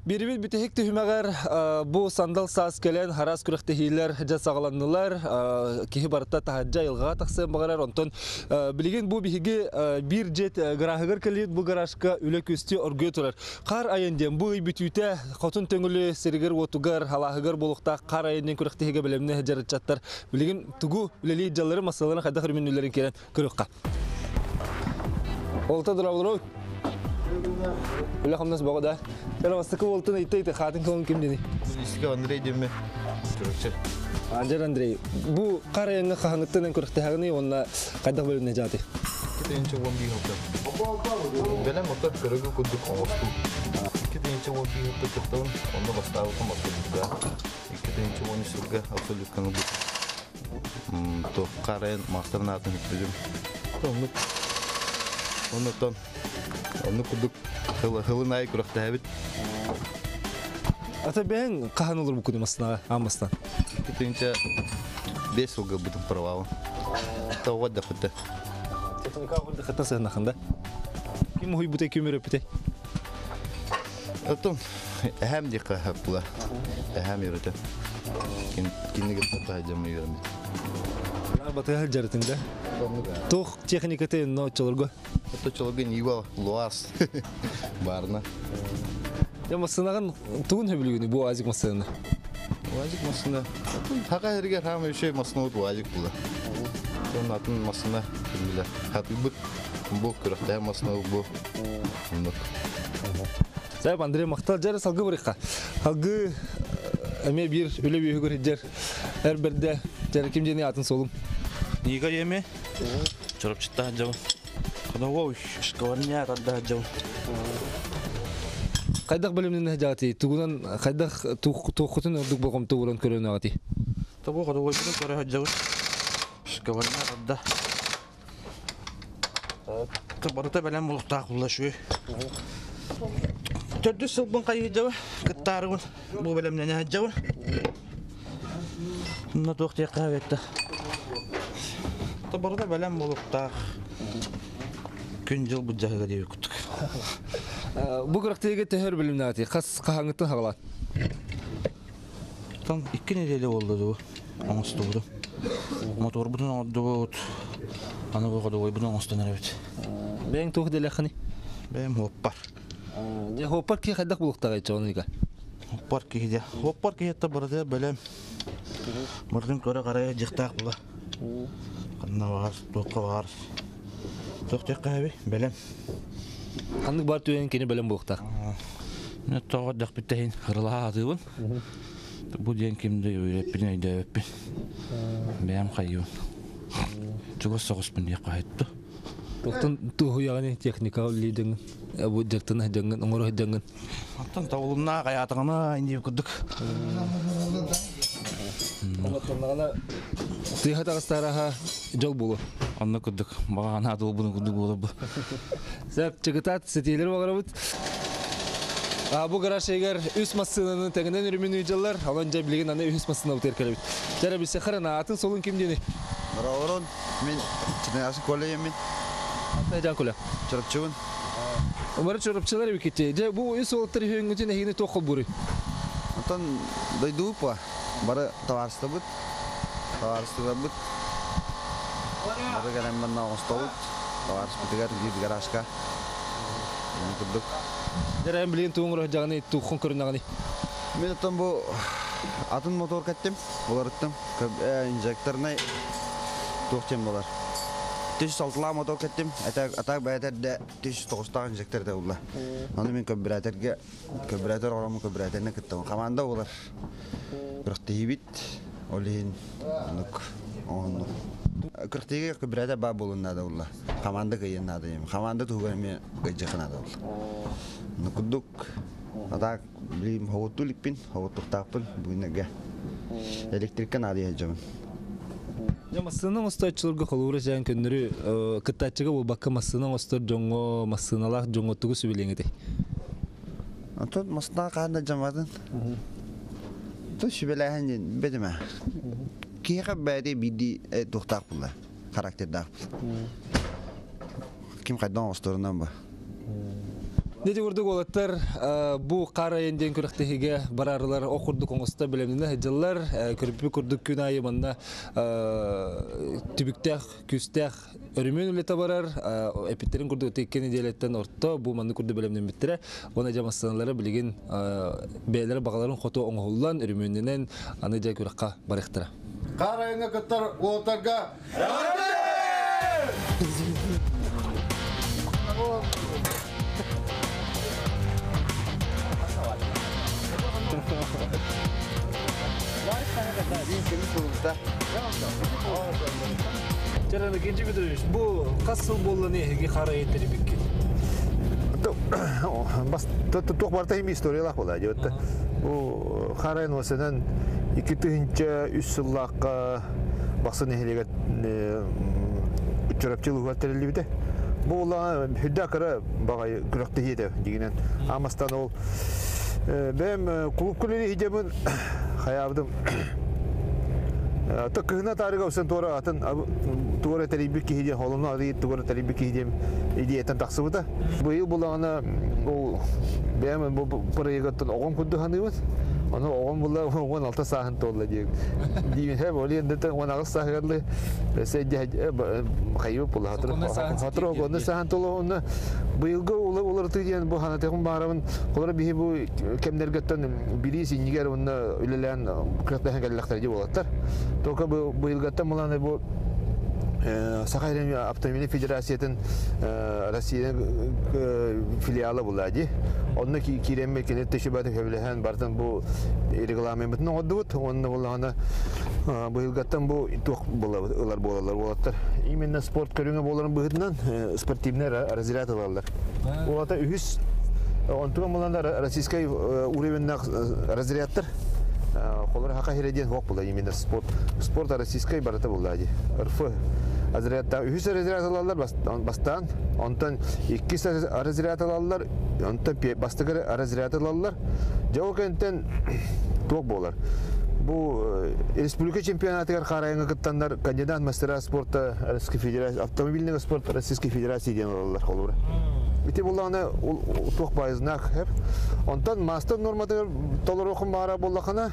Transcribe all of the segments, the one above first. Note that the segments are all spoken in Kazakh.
Biribit bitehekti hümeğer bu sandal saz gelen haras kürektehiler jasağalandılar. Kihi barıtta tahacca yılğa taqsın bağırar onton. Bilgin bu bihigi bir jet garahıgar kalit bu garajka ülek üstü örgütüler. Qar ayından bu bütüte qotun töngülü seriger otugar halahıgar boluqta qar ayından kürektehige bilemine hejaratçatlar. Bilgin tugu üleli jalları masalarına qayda hürmünlülerin kelen kürükqa. Olta duravlar. Öyle hamdas bağda. Pero masakı oltun ite xatın kon kim dedi? İski Andrei demi. Türkçe. Andrei. Bu qarayanga qahanıttan körüktehagini onna qayda bölümne jati. Kitince wombi hopta. Benim motor körügü kuduk omostu. Kitince wombi hopta çıktım. Onda bastava otomatik. Kitince wombi surga absolutkan bu. To qarayan masterın atını tutuyorum. Onu kuduk hılınay körüktehebit. Ata ben qahan olur bu kudumasına amastan. Kitince 5 yılga budum pravao. Tawad da fıta. Teknika oldu xata sahnaxında. Kim huy bute kömür öpüte? Atom hem de kahapla. Hem yürüdü. Kinni gitmekte hacamı yürüdü. Batı jartında. Toh teknikate no çolurgo. Это человек не его луас барна. Ya masınağın tuğun hebilgini bu azık masını. Vajik masına. Haga herger ham bir şey masına ot vajik bula. Sonra atın masına bile. Hatta bu kırıkta masına bu. Sayıp Andrei Maktal jar salgı bırıqa. Halgı eme bir öyle bir hügür heccer. Her berde jar kim jeni atın solum. Niga yeme. Çorap çıtta hacam. Kada wow, şkavarnya kada hacam. Qaydak bölümünün hecati. Tuğunan qaydak tuğutun ördük bolğum tuğulan körüne ati. Tabu kada wow bunu kare hacam. Şkavarnya kada. Tabarıta belen buluqta kullaşıyor. Tördü sılbın kayıcı. Gıttarı bu belemden hacam. Bunda toqtiya kahvette. Tabarıta belen buluqta. Gün yıl bu cahıga diye kutuk. Bu kırıktege tehör bölümüne ati. Qas qahanıtın haqlat. Tam 2 nedeli oldu bu. Anıstı. Motor bunun oldu. Ana bu kadar bunun anıstı evet. Ben tuğ delexini. Benim hoppar. Ya hoppar ki qaydak buluqta qayça onuga. Hoppar ki de. Hoppar ki hatta barada belem. Mırgın köre qaraya jıqtaq bula. Qanna var, toqa var. Toqtiya kahve belem. Qandık bar tüyen keni bölüm buluqta. Ne toqa daq bitehin qırıla atıbın. Bu diyen kimde öyle bir neyde öpün. Benim qayyun. Çok soğuspun diye qayıttı. Toqtun tuğu yani teknika lidin. Bu jertın hacangın, ongoru hacangın. Atan tavuluna qayatığına indi kuduk. Onatlarına tıyhat ağıstaraha jol bulu. Anna kuduk. Bana adı bunu kuduk bulu bu. Sep çıgıtat setiyeleri bağırabıt. Bu garaj eğer üst masınının teğinden ürümünü yüceller. Alınca bilgin anne üst masına bu terkelebit. Jara bilse xarana atın solun kim dini? Ravron min çinayası kolye min. Hatta can kula. Çırpçıvın. Umarım çorapçılar bir keçe. Bu üst oltları hüngücün ehini toqul buri. Atan daydu pa. Bara tavarsta but. Tavarsta but. Bara garam manna ostot. Tavars bitigar gid garajka. Ini kuduk. Jara hem bilgin tuğun ruh jağını tuğun körünağını. Min atan bu atın motor kattim. Olarıttım. Injektorna tuğçem bolar. Tiş saltıla motor kattim. Atak bayatır da tiş toğustan injektör de ulla. Onu min kabirator oramı kabiratorna kattim. Kamanda olar. Kırıktihibit. Olihin. Onu. Kırıktihi kabirator bab olunna da ulla. Kamanda kayınna da yem. Kamanda tuğganmi gajıqına da ulla. Nukuduk. Atak bilim havutu lipin. Havutu tapın. Bugüne elektrikten adi hacamın. Ya masının ustaçılırga kolura jan köndürü kıtaçıga bu bakka masının ustar jongo masınalar jongo tugu sübilengedi. Антон мастана канда жамадын. То шибеләһен бедеме. Киһә бәде биди тухтак була. Характердак. Ким кайдан осторунан ба. Неде урдук олаттар бу кара енден күрәктеге барарлар окурдук оңоста белемне һәҗәлләр көрпү күрдүк күн айы монда түбүктәх күстәх өрүмөн үлете барар эпиттерин күрдүк теккен диалеттен орто бу манны күрдү белемнен биттере она жамасанлары билген бәйләре багаларын хото оңоллан өрүмөннән аны жа күрәккә барыктыра. Кара еңе кыттар олтарга Жараны кенче бедериш. Бу касыл болланы эге кара еттери биккен. Бас ток барта эми историялар була жөттө. Бу харайн осенен 2-3 жыллакка басын эхлеге чөрөпчүлүк өттөрүлдү бите. Бу ула хүддакыры багай күрөктө еді дегенен. Амастан ол бем клуб күлүнү хидемин хаябдым. Токына тарыга үсен тора атын тора тарибик хиде холуна ди тора тарибик хидем идеятан таксыбыта. Быйыл булагына ол бем бу проектын огон күдү ханыбыз. Аны огон була 16 саат толла диг. Диген хе боли эндете 16 саатlı седе кайып була хатыр огон саат толла быйылга улар тыйген бу хана тегин барабын колор бихи бу кемдергеттен бири синигер уна үлелен кыртахан галлактар ди болаттар. Тока быйылгаттан буланы бу Сахарин автомобиль федерациятын Россия филиалы булады. Онны киреме кенет тешебаты февлехан бартан бу регламентын оддут. Онны буланы быйылгаттан бу тук булалар болаттар. Именно спорт көрүнгө боларын быгытынан спортивный разряд алалар. Улата үз онтуга буланда российский уровеньдә разрядтар. Колор хака хиреден хок була именно спорт российский барата булады. РФ разрядта үз разряд алалар бастан онтан 2 разряд алалар онтан бастыгы разряд алалар. Жаукентен ток болар. Бу республика чемпионатыгар карайыңа кыттандар кандидат мастера спорта Российской Федерации автомобильный спорт Российской Федерации ден алалар колор. Бите буланы ток байзнак хеп. Онтан мастер норматыгар толорохун бара боллакана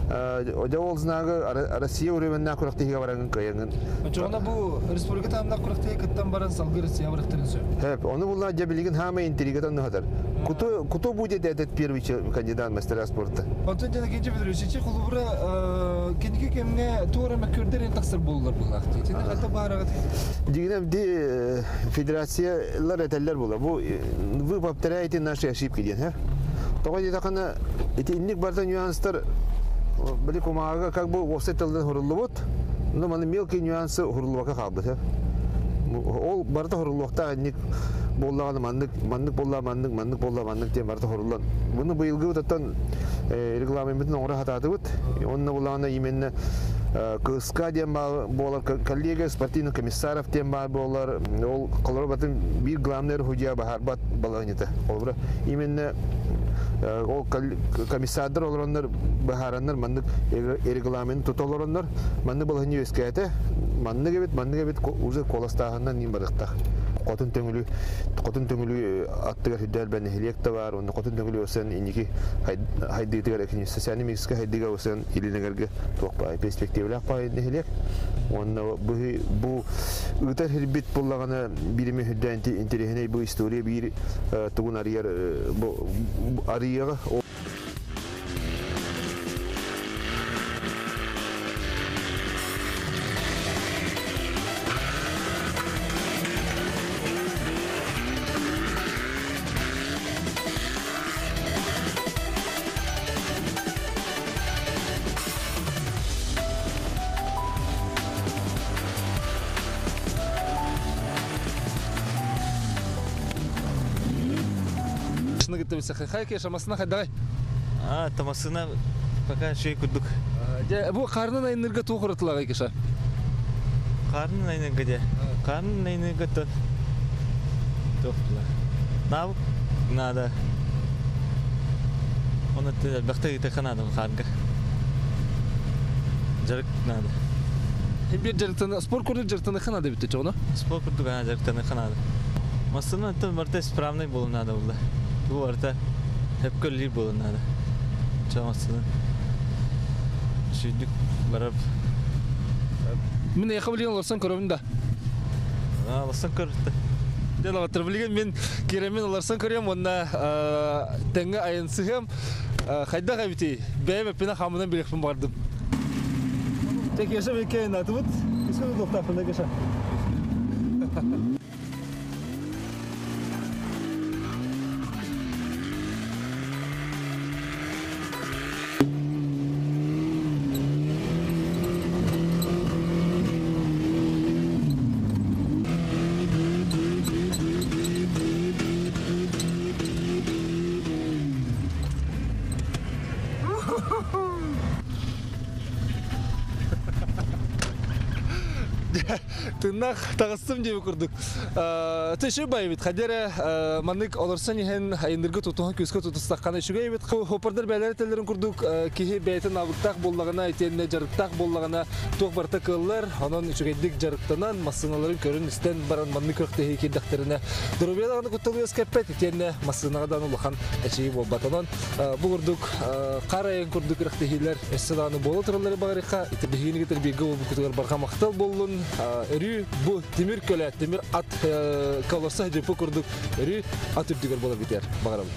Жавол знагы Россия уровеньна күрәктеге бараган кайгын. Жона бу республика тамда күрәктеге кыттан баран салгы Россия барактырын сө. Хеп, оны булла жабилеген хама интригатан нахатар. Куто будет этот первый кандидат мастера спорта. Онтан жана кенче бедерүчү клубра кенеге кемне туура макөрдөрен таксыр болулар булак. Тени ката барагат. Дигенем ди федерациялар этеллер була. Бу вы повторяете наши ошибки ден, хеп. Тогда дакана эти инник барда нюанстар били комага как бы осетелден хурулубут, но маны мелкие нюансы хурулубака калды. Ол барда хурулукта инник боллаган мандык болла тем барда хурулан. Буну быйылгы оттан регламентин оңра хататыбыт. Онны буллаганда именно КСК дем болар коллега спортивный комиссаров тем болар. Ол колор батын бир главный худия бахарбат баланита. Олбра именно ол комиссардар олороннор бахараннар мандык регламент тутолороннор манды баланы өскәте манды бит уже коластагыннан ним барыктак котун төңүлү аттыгар хүддәл бен электа бар оны котун төңүлү өсен иники хайдыгар экини социальный мексика хайдыга өсен илинегерге токпай перспективалак пай элек оны бу үтер хирбит буллагана бирими хүддән интерехне бу история бир тугун арыяр бу арыяга Хайке шамасына хайдай. Тамасына пока шей күрдүк. Бу карнын айнырга туу курутулагай кеша. Карнын айнырга де. Карнын айнырга тофтула. Наб надо. Оны бәхтә ите ханады ханга. Жарык нады. Химбер жарыктаны спорт көрдүк жарыктаны ханады битте чоно. Спорт күрдүк ана жарыктаны ханады. Масына тын барта исправный болу надо булда. Бу барта hep көлли болу надо. Чамасына. Шүйдүк барып. Мен яка билген оларсан көрөмүн да. Алсын көрдү. Дела батыр билген мен керемен оларсан көрөм, онда теңге айынсыгым хайда габити. Бәйме пина хамынан билекпин бардым. Тек яша бекейін атыбыт, кескені доқтапында кеша. Тыннах тағыстым деп көрдік. Теші байбет, қадері манық оларсан ехен айындырғы тұтуған көзгі тұтыстаққаны үшіге ебет. Хопардар бәлері тәлерін көрдік. Кехе бәйтін абықтақ боллағына, етеніне жарықтақ боллағына тоқ барта қылылар. Онын үшігейдік жарықтанан масыналарын көрін істен баран манық көріктегі кеддақтеріне. Дұрубиялағаны күттілгі өскәппет, етеніне масынағадан ұлыған әшейі бол батанан. Бұл көрдік қарайын көрдік рықтығилер әсседағаны болы тұралары бағарыққа. Итебегені кетер бегі ол бұл күтігер барға мақтал болуын. Bu temir köle, temir at kalorsa hacı pokurduk. Eri at üptüger bolar biter. Bakalım.